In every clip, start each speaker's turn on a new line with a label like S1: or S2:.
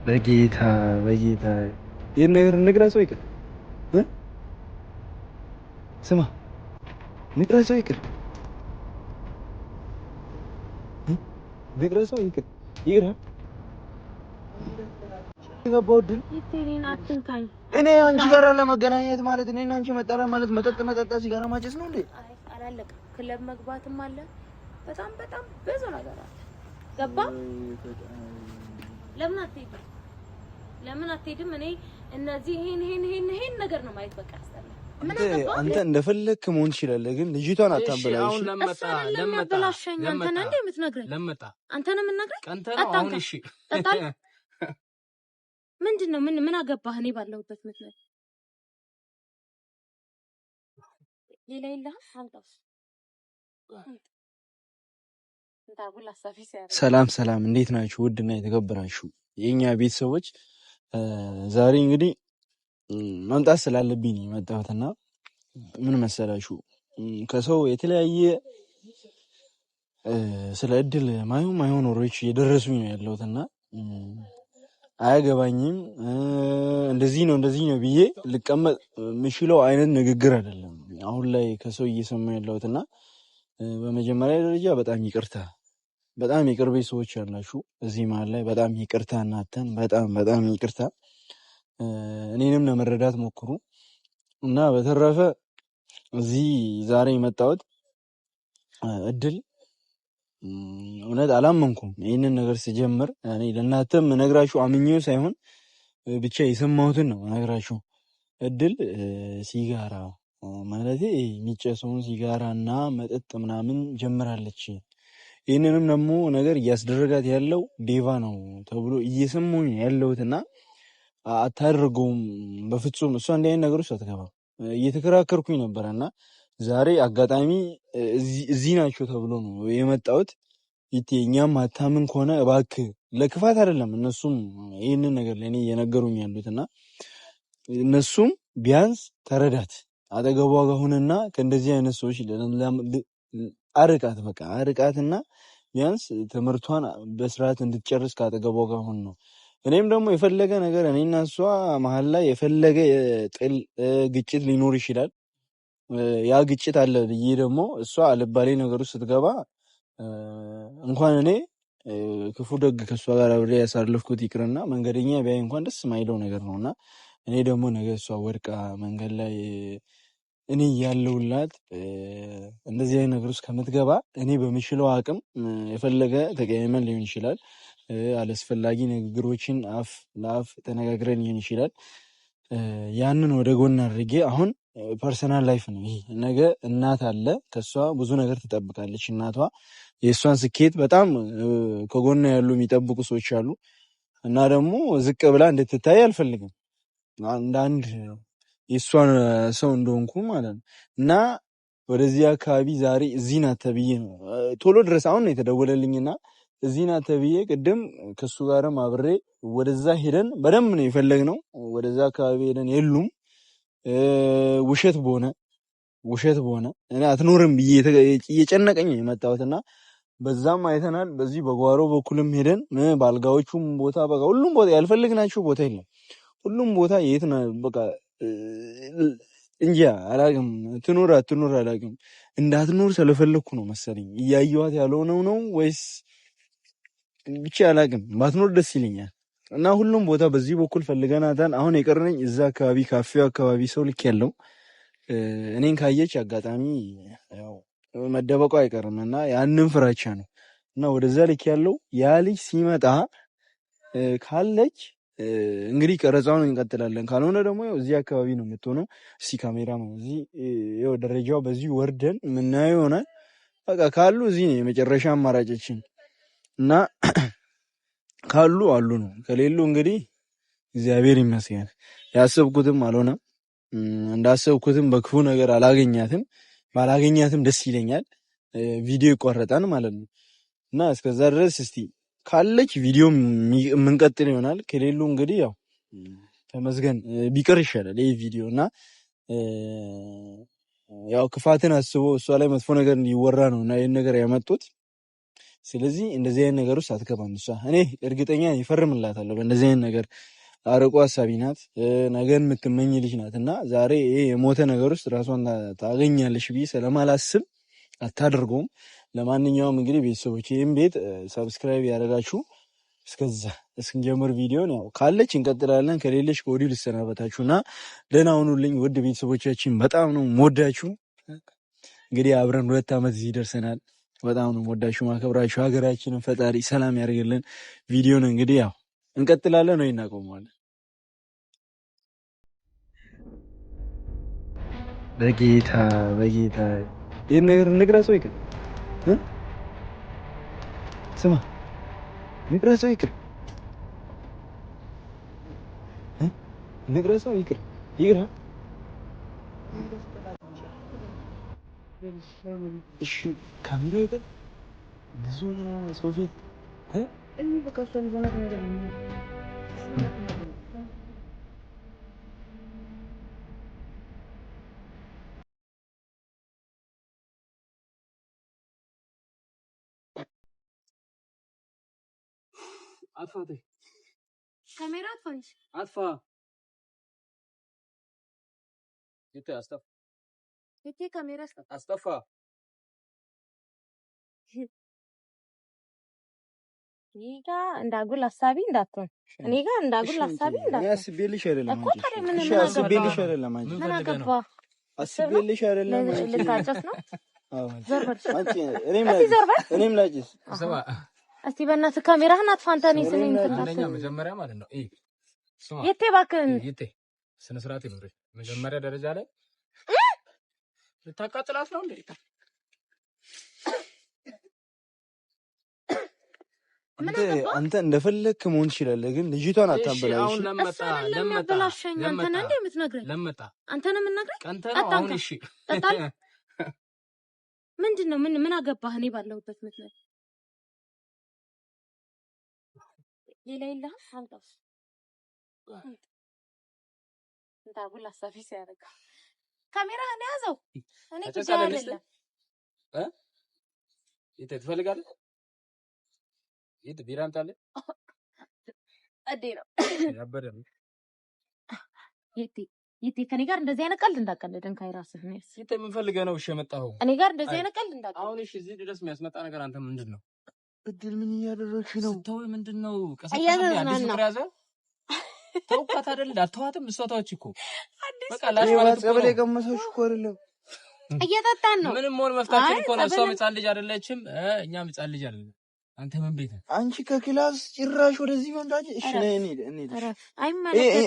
S1: በጌታ በጌታ ይሄን ነገር እንግለጸው ይቅር ስማ ንግረሰው ይቅር ንግረሰው ይቅር የገባው ድል እኔ አንቺ ጋር ለመገናኘት ማለት እኔና አንቺ መጣላ ማለት መጠጥ መጠጣ ሲጋራ ማጨስ ነው እንዴ?
S2: አላለቀም። ክለብ መግባትም አለ። በጣም ብዙ ነገር አለ። ገባ? ለምን አትሄድም? እኔ እነዚህ ይሄን ነገር ነው ማየት በቃ ያስጠላል።
S1: አንተ እንደፈለክ መሆን ትችላለህ፣ ግን ልጅቷን አታበላሽ።
S2: አሁን ለመጣ አንተ ነህ እንዴ የምትነግረኝ? አንተ ነህ የምትነግረኝ? እሺ ምንድነው? ምን አገባህ? እኔ ባለሁበት ምክንያት ሌላ የለህም። አንተስ
S1: ሰላም፣ እንዴት ናችሁ? ውድና የተከበራችሁ የኛ ቤተሰቦች ዛሬ እንግዲህ መምጣት ስላለብኝ ነው የመጣሁትና ምን መሰላችሁ ከሰው የተለያየ ስለ እድል ማይሆን ወሬዎች እየደረሱኝ ነው ያለሁትና አያገባኝም። እንደዚህ ነው ብዬ ልቀመጥ የምችለው አይነት ንግግር አይደለም አሁን ላይ ከሰው እየሰማ ያለሁትና በመጀመሪያ ደረጃ በጣም የቅርቤ ሰዎች ያላችሁ እዚህ መሀል ላይ በጣም ይቅርታ እናንተን በጣም ይቅርታ እኔንም ለመረዳት ሞክሩ እና በተረፈ እዚህ ዛሬ የመጣሁት እድል እውነት አላመንኩም። ይህንን ነገር ስጀምር እኔ ለእናንተም ነግራችሁ አምኜው ሳይሆን ብቻ የሰማሁትን ነው ነግራችሁ። እድል ሲጋራ ማለት የሚጨሰውን ሲጋራ እና መጠጥ ምናምን ጀምራለች። ይህንንም ደግሞ ነገር እያስደረጋት ያለው ዴቫ ነው ተብሎ እየሰማሁኝ ያለሁትና አታደርገውም በፍጹም እሷ እንዲህ አይነት ነገር ውስጥ አትገባም እየተከራከርኩኝ ነበረና ዛሬ አጋጣሚ እዚህ ናቸው ተብሎ ነው የመጣሁት። እኛም አታምን ከሆነ እባክህ ለክፋት አይደለም እነሱም ይህንን ነገር ለእኔ እየነገሩኝ ያሉትና እነሱም ቢያንስ ተረዳት አጠገቧ ጋር ሁንና ከእንደዚህ አይነት ሰዎች አርቃትና ቢያንስ ትምህርቷን በስርዓት እንድትጨርስ ካጠገቧ ጋር ሁን ነው። እኔም ደግሞ የፈለገ ነገር እኔና እሷ መሀል ላይ የፈለገ ጥል ግጭት ሊኖር ይችላል። ያ ግጭት አለ ብዬ ደግሞ እሷ አልባሌ ነገር ውስጥ ስትገባ እንኳን እኔ ክፉ ደግ ከእሷ ጋር አብሬ ያሳለፍኩት ይቅርና መንገደኛ ቢያይ እንኳን ደስ ማይለው ነገር ነውና እኔ ደግሞ ነገ እሷ ወድቃ መንገድ ላይ እኔ ያለውላት እንደዚህ አይነት ነገር ውስጥ ከምትገባ እኔ በምችለው አቅም የፈለገ ተቀያይመን ሊሆን ይችላል አላስፈላጊ ንግግሮችን አፍ ለአፍ ተነጋግረን ሊሆን ይችላል። ያንን ወደ ጎን አድርጌ አሁን ፐርሰናል ላይፍ ነው ይሄ። ነገ እናት አለ ከሷ ብዙ ነገር ትጠብቃለች። እናቷ የእሷን ስኬት በጣም ከጎና ያሉ የሚጠብቁ ሰዎች አሉ እና ደግሞ ዝቅ ብላ እንድትታይ አልፈልግም እንደ አንድ የእሷን ሰው እንደሆንኩ ማለት ነው። እና ወደዚህ አካባቢ ዛሬ እዚህ ናት ተብዬ ነው ቶሎ ድረስ አሁን ነው የተደወለልኝና እዚህ ናት ተብዬ ቅድም ከሱ ጋርም አብሬ ወደዛ ሄደን በደንብ ነው የፈለግነው። ወደዛ አካባቢ ሄደን የሉም ውሸት በሆነ እኔ አትኖርም ብዬ እየጨነቀኝ ነው የመጣሁትና በዛም አይተናል። በዚህ በጓሮ በኩልም ሄደን ባልጋዎቹም ቦታ በቃ ሁሉም ቦታ ያልፈልግናቸው ቦታ የለም። ሁሉም ቦታ የት ነው በቃ እንጃ አላውቅም። ትኖር አትኖር አላውቅም። እንዳትኖር ስለፈለግኩ ነው መሰለኝ እያየኋት ያልሆነው ነው ወይስ ብቻ አላውቅም። ባትኖር ደስ ይለኛል እና ሁሉም ቦታ በዚህ በኩል ፈልገናታል። አሁን የቀረኝ እዛ አካባቢ ካፌው አካባቢ ሰው ልክ ያለው እኔን ካየች አጋጣሚ ያው መደበቁ አይቀርም እና ያንን ፍራቻ ነው እና ወደዛ ልክ ያለው ያ ልጅ ሲመጣ ካለች እንግዲህ ቀረጻውን እንቀጥላለን። ካልሆነ ደግሞ እዚህ አካባቢ ነው የምትሆነው። እስቲ ካሜራ ነው እዚህ ይኸው ደረጃው በዚህ ወርደን የምናየው ይሆናል። በቃ ካሉ እዚህ ነው የመጨረሻ አማራጫችን እና ካሉ አሉ ነው ከሌሉ እንግዲህ እግዚአብሔር ይመስገን ያሰብኩትም አልሆነም። እንዳሰብኩትም በክፉ ነገር ባላገኛትም ደስ ይለኛል። ቪዲዮ ይቆረጣል ማለት ነው እና እስከዛ ድረስ እስቲ ካለች ቪዲዮ የምንቀጥል ይሆናል። ከሌሉ እንግዲህ ያው ተመስገን ቢቀር ይሻላል ይህ ቪዲዮ እና ያው ክፋትን አስቦ እሷ ላይ መጥፎ ነገር እንዲወራ ነው እና ይህን ነገር ያመጡት። ስለዚህ እንደዚህ አይነት ነገር ውስጥ አትገባም እሷ። እኔ እርግጠኛ ይፈርምላታለሁ በእንደዚህ አይነት ነገር። አርቆ ሀሳቢ ናት፣ ነገን የምትመኝ ልጅ ናት እና ዛሬ ይሄ የሞተ ነገር ውስጥ ራሷን ታገኛለሽ ብዬ ስለማላስብ አታደርገውም። ለማንኛውም እንግዲህ ቤተሰቦች ይህም ቤት ሰብስክራይብ ያደረጋችሁ እስከዛ እስክንጀምር ቪዲዮን ያው ካለች እንቀጥላለን፣ ከሌለች ከወዲሁ ልሰናበታችሁ እና ደህና ሁኑልኝ ውድ ቤተሰቦቻችን። በጣም ነው የምወዳችሁ። እንግዲህ አብረን 2 ዓመት እዚህ ደርሰናል። በጣም ነው የምወዳችሁ ማከብራችሁ። ሀገራችንን ፈጣሪ ሰላም ያደርግልን። ቪዲዮን እንግዲህ ያው እንቀጥላለን ወይ እናቆመዋለን። በጌታ ይህን ነገር እንቅረጸው ይቅር ስማ ንቅረጸው ይቅር ንቅረጸው ይቅር እሺ ካሜራ ይቅር ብዙ ሰው ፊት በቃ እሷን ይዘናት ነገር አጥፋት ካሜራ አጥፋንሽ አጥፋ ይተ አስጠፋ ይተ ካሜራ አስጠፋ ኒጋ እንዳጉል ሐሳቢ እንዳትሆን ኒጋ እንዳጉል ሐሳቢ እንዳትሆን አስቤልሽ አይደለም አንቺ አስቤልሽ አይደለም አንቺ ምን አገባ አስቤልሽ አይደለም አንቺ ልታጨስ ነው አዎ አንቺ እኔም ላጭስ ሰባ እስቲ በእናትህ ካሜራህን አጥፋ። አንተ ነኝ ስለ አንደኛ መጀመሪያ ማለት ነው ስማ የቴ ባክን የቴ ስነ ስርዓት ይኖር መጀመሪያ ደረጃ ላይ ልታቃጥላት ነው እንዴ? አንተ እንደፈለክ መሆን ትችላለህ፣ ግን ልጅቷን አታበላሽ። አሁን ለመጣ አንተ ነህ እንዴ የምትነግረኝ? ለመጣ አንተ ነህ የምትነግረኝ? አሁን እሺ ምንድነው? ምን አገባህ? እኔ ባለሁበት ምክንያት ሌላ የለህም? አንተስ እንዳጉል ሐሳቢ ሲያደርግ ካሜራህን ያዘው። እኔ ብቻ አይደለም የት ትፈልጋለህ? የት ቢራ አምጣልህ? አዴ ነው ያበደ ነው። የት ከኔ ጋር እንደዚህ አይነት ቀልድ እንዳቀልደን ካይራስህ ነው። የት ምን ፈልገህ ነው? እሺ የመጣኸው እኔ ጋር እንደዚህ አይነት ቀልድ እንዳቀልድ አሁን እሺ፣ እዚህ ድረስ የሚያስመጣ ነገር አንተ ምንድን ነው? እድል ምን እያደረግሽ ነው? ተው ምንድነው? ቀሰቀሰ አዲስ ፍቅር ያዘ ተውካት አይደል? አትተዋትም። እሷ ተዋች እኮ በቃ ላሽ ማለት ነው። ቀበሌ ቀመሰሽ እኮ አይደለም እየጠጣን ነው። ምንም ሆነ መፍታችን እኮ ነው። እሷ ሕፃን ልጅ አይደለችም፣ እኛም ሕፃን ልጅ አይደለም። አንተ ምን ቤት አንቺ ከክላስ ጭራሽ ወደዚህ ወንዳጅ። እሺ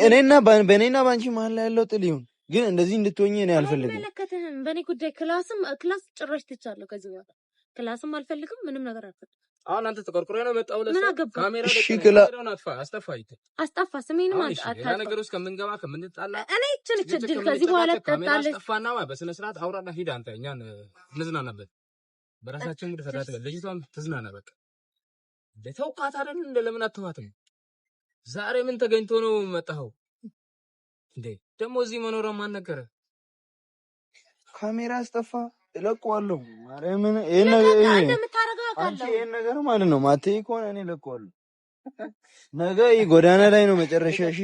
S1: እኔና በእኔና ባንቺ መሀል ላይ ያለው ጥል ይሁን፣ ግን እንደዚህ እንድትሆኚ እኔ አልፈልግም። አይመለከትህም። በእኔ ጉዳይ ክላስ ጭራሽ ትቻለሁ። ከዚህ በኋላ ክላስም አልፈልግም፣ ምንም ነገር አልፈልግም። አሁን አንተ ተቆርቆረ ነው መጣው ለሰው ካሜራ ደቀና አስጠፋ ስሜንም አጣጣ ነገር ውስጥ ከምንገባ ከምንጣላ እኔ እችል ከዚህ በኋላ ተጣጣለ አስጠፋና በስነ ስርዓት አውራና ሂድ። አንተ እኛን እንዝናናበት በራሳችን እንግዲህ ፈዳት ልጅቷን ትዝናና በቃ ለተውቃት አይደል? እንደ ለምን አትተዋትም? ዛሬ ምን ተገኝቶ ነው መጣኸው እንዴ? ደግሞ እዚህ መኖር ማን ነገረ? ካሜራ አስጠፋ እለቀዋለሁ። ማርያምን ይሄን ነገር ማለት ነው ማተይ ከሆነ እኔ እለቀዋለሁ። ነገ ጎዳና ላይ ነው መጨረሻ። እሺ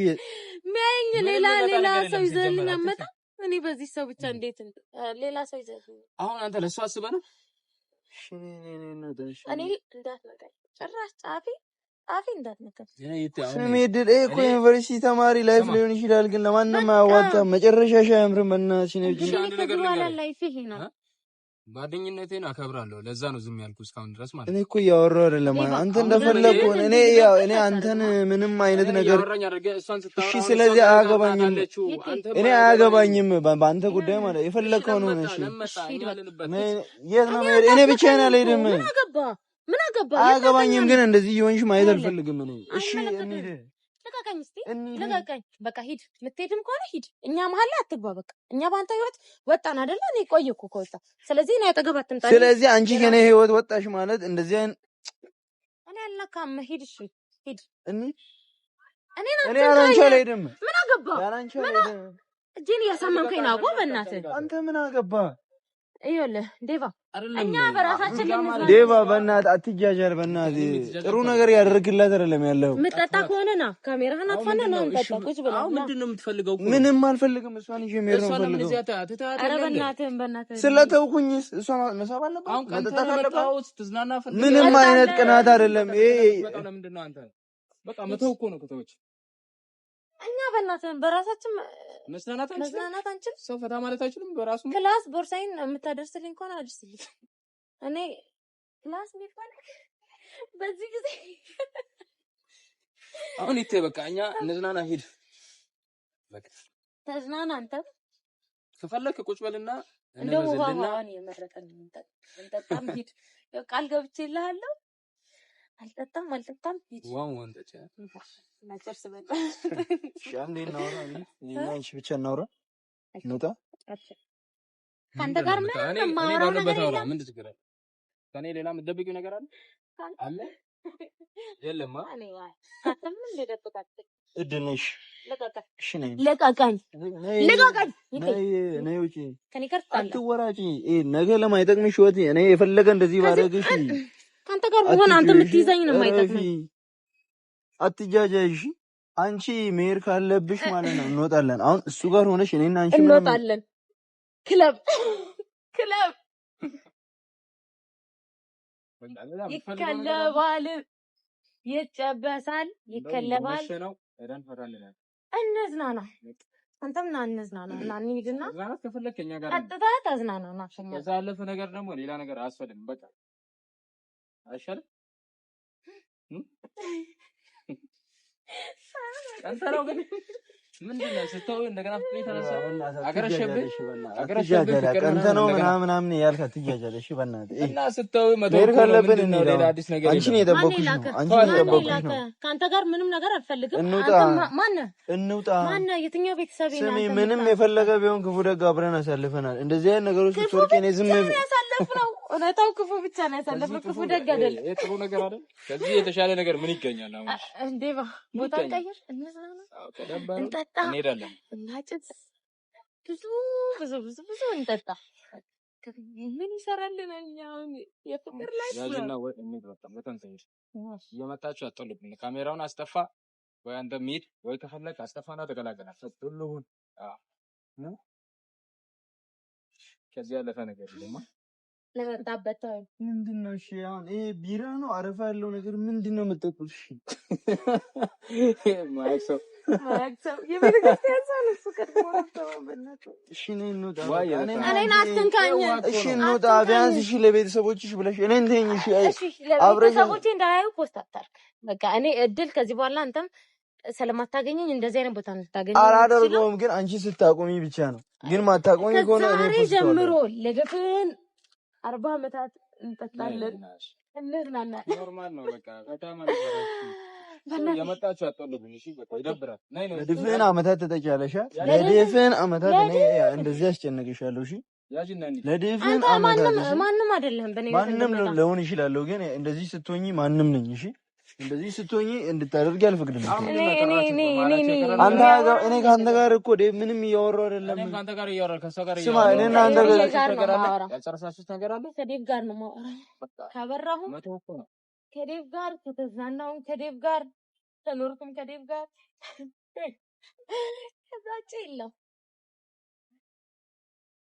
S1: ሚያኝ ሌላ ሰው ይዘልኝ አመጣ። እኔ በዚህ ሰው ብቻ እንዴት ሌላ ሰው ይዘልኝ? አሁን አንተ ለሱ አስበህ ነው? እኔ እንዳትነካኝ ጭራሽ ጻፊ እንዳትነካኝ። ስሜ ድል እኮ ዩኒቨርሲቲ ተማሪ ላይፍ ሊሆን ይችላል፣ ግን ለማንም አያዋጣም። መጨረሻሽ አያምርም። በእናትሽ ነው እንጂ አንድ ነገር ላይፍ ይሄ ነው። ጓደኝነቴን አከብራለሁ። ለዛ ነው ዝም ያልኩት እስካሁን ድረስ ማለት ነው። እኔ እኮ እያወራሁ አይደለም። አንተ እንደፈለግኩ እኔ አንተን ምንም አይነት ነገር እሺ፣ ስለዚህ አያገባኝም። እኔ አያገባኝም በአንተ ጉዳይ ማለት የፈለግከው ነው። እሺ፣ የት ነው የምሄድ? እኔ ብቻዬን አልሄድም። ምን አገባ? አያገባኝም፣ ግን እንደዚህ እየሆንሽ ማየት አልፈልግም እኔ። እሺ እንሂድ። ልቀቀኝ እስቲ ልቀቀኝ። በቃ ሂድ። የምትሄድም ከሆነ ሂድ። እኛ መሀል ላይ አትግባ። በቃ እኛ በአንተ ህይወት ወጣን አይደለ? እኔ ቆየሁ እኮ ከወጣ። ስለዚህ እኔ አጠገብ አትምጣ። ስለዚህ አንቺ ከኔ ህይወት ወጣሽ ማለት እንደዚህ አይነት እኔ አልነካም። ሂድ። እሺ ሂድ። እኔ አንቺ አልሄድም። ምን አገባ? እጄን እያሳመምከኝ ነው። በእናትህ አንተ ምን አገባ?
S2: ይኸውልህ ዴቫ እኛ በራሳችን ለምን
S1: ዴቫ በእናትህ አትጃጃል። በእናትህ ጥሩ ነገር ያደርግላት አይደለም ያለው።
S2: ምጠጣ ከሆነ ና ካሜራህን አጥፋና ና እንጠጣ። ቁጭ ብለህ
S3: አሁን ምንድነው የምትፈልገው?
S1: ምንም አልፈልግም። እሷን ይዤ መሄድ ነው የምፈልገው።
S2: ኧረ በእናትህ
S1: ስለተውኩኝስ እሷ መሳብ አለባት፣ መጠጣት አለባት።
S3: ትዝናና
S1: ምንም አይነት ቅናት አይደለም ይሄ።
S3: ለምንድን ነው አንተ በቃ መተው እኮ ነው ከተወች
S2: እኛ በእናትህ በራሳችን
S3: መስናናት
S2: አንችልም።
S3: ሰው ፈታ ማለት አይችልም በራሱ
S2: ክላስ ቦርሳዬን የምታደርስልኝ ከሆነ አድርስልኝ። እኔ ክላስ የሚባል በዚህ ጊዜ
S3: አሁን ይቴ በቃ እኛ እንዝናና። ሂድ በቃ ተዝናና።
S2: አንተ
S3: ከፈለክ ቁጭ በልና
S2: እንደው ውሃዋን የመረጠን እንጠጣም። ሂድ ቃል ገብቼልሃለሁ። አልጠጣም ሂድ።
S3: ዋው ወንደቻ
S2: ማጨርስ በቃ
S1: ሻንዴ እናውራ። እኔ ብቻ እናውራ እንውጣ።
S2: ካንተ ጋር ምንም ማውራው ነገር የለም።
S3: ምን ትችግራለህ? ከኔ ሌላ የምትደብቂው ነገር አለ አለ? የለማ
S2: እኔ ካንተም እንደደብቃት
S1: እድነሽ
S2: ለቀቀኝ።
S1: እሺ ነኝ።
S2: ለቀቀኝ።
S1: ነይ ውጪ።
S2: ከኔ ጋር
S1: አትወራጪ። ነገ ለማይጠቅምሽ ህይወት እኔ የፈለገ እንደዚህ ባደርግሽ
S2: ካንተ ጋር ሆነ አንተ የምትይዘኝ ነው የማይጠቅመኝ።
S1: አትጃጃይሽ። አንቺ መሄድ ካለብሽ ማለት ነው እንወጣለን። አሁን እሱ ጋር ሆነሽ እኔና አንቺ
S2: እንወጣለን። ክለብ ይከለባል፣ ይጨበሳል፣ ይከለባል። እንዝናና። አንተም ና እንዝናና። እና እንሂድና ቀጥታ ተዝናና። ና
S3: ከዛ ያለፈ ነገር ደግሞ ሌላ ነገር አያስፈልግም። በቃ አይሻልም? አንተ ነው ግን ምንድነው ስተው እንደገና ፍቅር ተነሳ አገረሸብህ
S1: ቀንተ ነው ምናምን ያልካ ትያጃለሽ። በእናትህ
S3: እና ስተው መተው ካለብን ነው ሌላ አዲስ ነገር
S1: አንቺን የጠበኩሽ ነው።
S2: ካንተ ጋር ምንም ነገር አልፈልግም።
S1: እንውጣ።
S2: ማነህ የትኛው ቤተሰብ ነው?
S1: ስሚ ምንም የፈለገ ቢሆን ክፉ ደግ አብረን አሳልፈናል። እንደዚህ አይነት ነገሮች ስትወርቂ እኔ ዝም
S2: ያሳለፍነው እውነታው ክፉ ብቻ ነው ያሳለፍነው። ክፉ ደግ አይደለም።
S3: ጥሩ ነገር አይደል? ከዚህ የተሻለ ነገር ምን ይገኛል? አሁን
S2: እንዴባ ቦታ ቀይር፣ እንዝናና፣ እንጠጣ፣
S3: እንሄዳለን፣
S2: እናጭስ፣ ብዙ እንጠጣ። ምን ይሰራልናል? አሁን የፍቅር ላይ
S3: ያጅና ወይ እንግባታም ለተንተኝ እየመጣችሁ አጥልብኝ። ካሜራውን አስጠፋ ወይ አንተ ሂድ ወይ ከፈለክ አስጠፋና ተገላገላል። ሁሉን ነው ከዚህ ያለፈ ነገር የለም።
S2: ለመጣበት
S1: ምንድነው? እሺ አሁን ይሄ ቢራ ነው አረፋ ያለው ነገር ምንድነው የምትጠጡት? እሺ
S3: ማይክሰው
S2: የቤተክርስቲያን ሰው እሱ ቀድሞ ተባበናት።
S1: እሺ ነኝ እንውጣ።
S2: እኔን አትንካኝ።
S1: እሺ እንውጣ ቢያንስ። እሺ ለቤተሰቦችሽ ብለሽ እኔን ተይኝ። እሺ
S2: ለቤተሰቦቼ እንዳያዩ ፖስት አታርግ። በቃ እኔ እድል ከዚህ በኋላ አንተም ስለማታገኘኝ እንደዚህ አይነት ቦታ እንድታገኘኝ
S1: አላደርገውም። ግን አንቺ ስታቆሚ ብቻ ነው። ግን ማታቆሚ ከሆነ እኔ
S2: ዛሬ ጀምሮ ለደፍን 40 ዓመታት እንጠጣለን፣ እንዝናናለን።
S3: ኖርማል ነው በቃ በጣም ነው የመጣችሁ አጥልብኝ። እሺ በቃ ይደብራል። ነይ ነው
S1: ለድፍን ዓመታት ተጠቂያለሽ። ለድፍን ዓመታት እኔ እንደዚህ አስጨነቅሻለሁ። እሺ ለድፍን ዓመታት
S2: ማንም አይደለም። በእኔ
S1: ማንም ለሆን ይችላል። ግን እንደዚህ ስትሆኚ ማንም ነኝ። እሺ እንደዚህ ስትሆኚ እንድታደርጊ አልፈቅድም። እኔ ከአንተ ጋር እኮ ምንም እያወራሁ አይደለም።
S3: እኔም ከአንተ ጋር እያወራሁ ከእሷ ጋር
S1: ስማ፣ እኔና አንተ ጋር
S3: ያልጨረሳችሁት ነገር አለ።
S2: ከዴቭ ጋር ነው የማወራው። ካበራሁም ከዴቭ ጋር፣ ከተዝናናሁም ከዴቭ ጋር፣ ከኖርኩም ከዴቭ ጋር፣ ከዛ ውጭ የለም።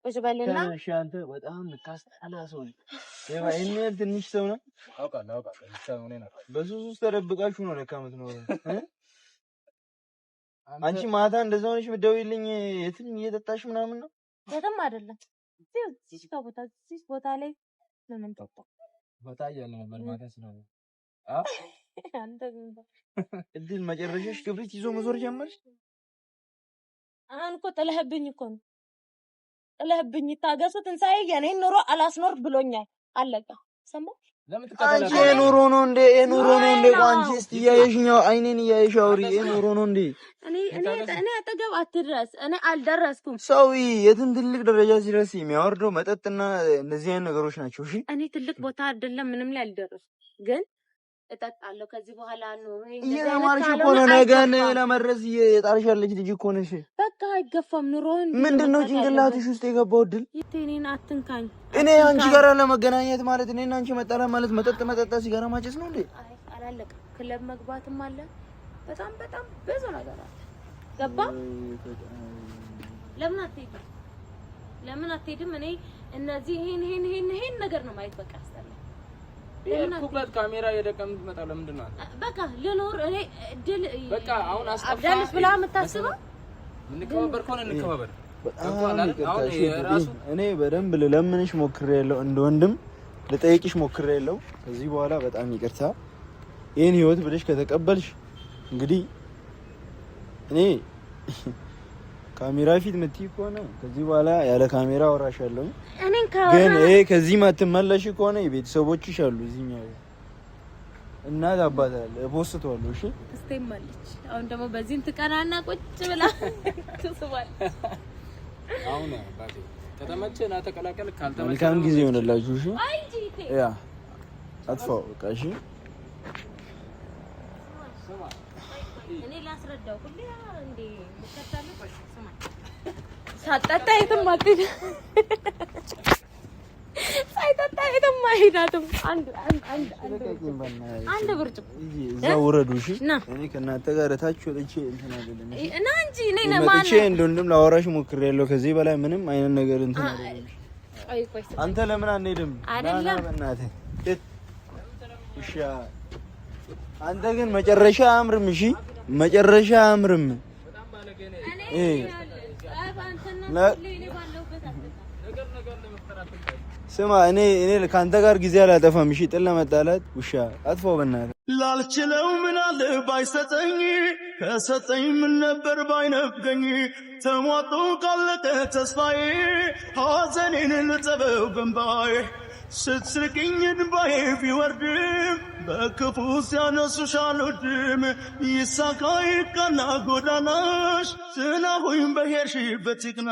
S2: ወሽ ባለና
S1: እሺ አንተ በጣም የምታስጠላ ሰው ነህ። ይሄን ትንሽ ሰው ነው
S3: አውቃለሁ።
S1: በሱስ ውስጥ ተደብቃችሁ ነው ለካ የምትኖረው። አንቺ ማታ እንደዛ ሆነሽ የምትደውይልኝ የትም እየጠጣሽ ምናምን ነው?
S2: የትም አይደለም። እዚህ ቦታ ላይ ለምን ጠጣ?
S3: ቦታ እያለ ነበር ማታ ስለሆነ
S2: አንተ
S1: እድል መጨረሻሽ ክብሪት ይዞ መዞር ጀመርሽ።
S2: አሁን እኮ ጥለህብኝ እኮ ነው ጥለህብኝ። ታገሱ ትንሣኤ የኔን ኑሮ አላስኖር ብሎኛል። አለቀ። ሰማህ?
S1: አንቺ ኑሮ ነው እንዴ? ኑሮ ነው እንዴ? አንቺ እስቲ እያየሽኛው አይኔን እያየሽ አውሪ። ኑሮ ነው እንዴ?
S2: እኔ አጠገብ አትድረስ። እኔ አልደረስኩም።
S1: ሰው የትን ትልቅ ደረጃ ሲደርስ የሚያወርደው መጠጥና እንደዚህ አይነት ነገሮች ናቸው። እሺ
S2: እኔ ትልቅ ቦታ አይደለም ምንም ላይ አልደረስኩም። ግን እጠጣለሁ ከዚህ በኋላ ነው
S1: እየተማርሽ እኮ ነው ነገን ለመድረስ እየጣርሽ ያለች ልጅ እኮ ነሽ በቃ አይገፋም ኑሮን ምንድነው ጭንቅላትሽ ውስጥ የገባው ድል እኔን አትንካኝ እኔ አንቺ ጋር ለመገናኘት ማለት እኔና አንቺ መጣላ ማለት መጠጥ ሲጋራ ማጨስ ነው እንዴ አላለቀ ክለብ መግባትም አለ በጣም ብዙ ነገር አለ ገባ ለምን አትሄድም እኔ እነዚህ ይሄን ነገር ነው ማየት በቃ አስተላ የኩበት ካሜራ የደቀምት መጣ ለምንድን ነው በቃ ለኖር እኔ ድል በቃ አሁን አብዳልስ ብላ መታስበው እንከባበር ኮን እንከባበር እኔ በደንብ ለምንሽ ሞክሬያለሁ እንደ ወንድም ለጠይቅሽ ሞክሬያለሁ ከዚህ በኋላ በጣም ይቅርታ ይሄን ህይወት ብለሽ ከተቀበልሽ እንግዲህ እኔ ካሜራ ፊት መጥተይ ከሆነ ከዚህ በኋላ ያለ ካሜራ አወራሻለሁ እኔን ግን ይሄ ከዚህ ማትመለሽ ከሆነ ቤተሰቦችሽ አሉ እዚህኛው እናት አባት አለ እቦስተዋለሁ እሺ እስቴም አለች አሁን ደግሞ በዚህም ትቀናና ቁጭ ብላ ትስባል አሁን አባቴ ከተመቸና ተቀላቀል ካልተመቸ መልካም ጊዜ ይሆንላችሁ እሺ ያ አጥፋው በቃ እሺ እኔ ላስረዳው ሁሌ እንዴ መከታለ ቆይ ሳጣጣ የትም አትሄድ ሳይጣጣ የትም አይሄዳትም አንድ ብርጭቆ እዛው ወረዱ እሺ እኔ ከእናንተ ጋር ታች ወጥቼ እንትን አይደለም እና እንጂ እኔ ለማን እንደውም ላወራሽ ሞክሬያለሁ ከዚህ በላይ ምንም አይነት ነገር እንትን አይደለም ቆይ አንተ ለምን አንሄድም አይደለም በእናትህ እሺ አንተ ግን መጨረሻ አምርም እሺ መጨረሻ አምርም ስማ እኔ ካንተ ጋር ጊዜ አላጠፋም እሺ ጥል ለመጣላት ውሻ አጥፋው በእናትህ ላልችለው ምን አለ ባይሰጠኝ ከሰጠኝ ምን ነበር ባይነፍገኝ ተሟጦ ካለቀ ተስፋዬ ሐዘኔን ልጠበው በእንባዬ ስትስቅኝ እንባዬ ቢወርድም በክፉ ሲያነሱሽ አልወድም ይሳካ ይቃና ጎዳናሽ ስናሁኝ በሄድሽበት ይቅና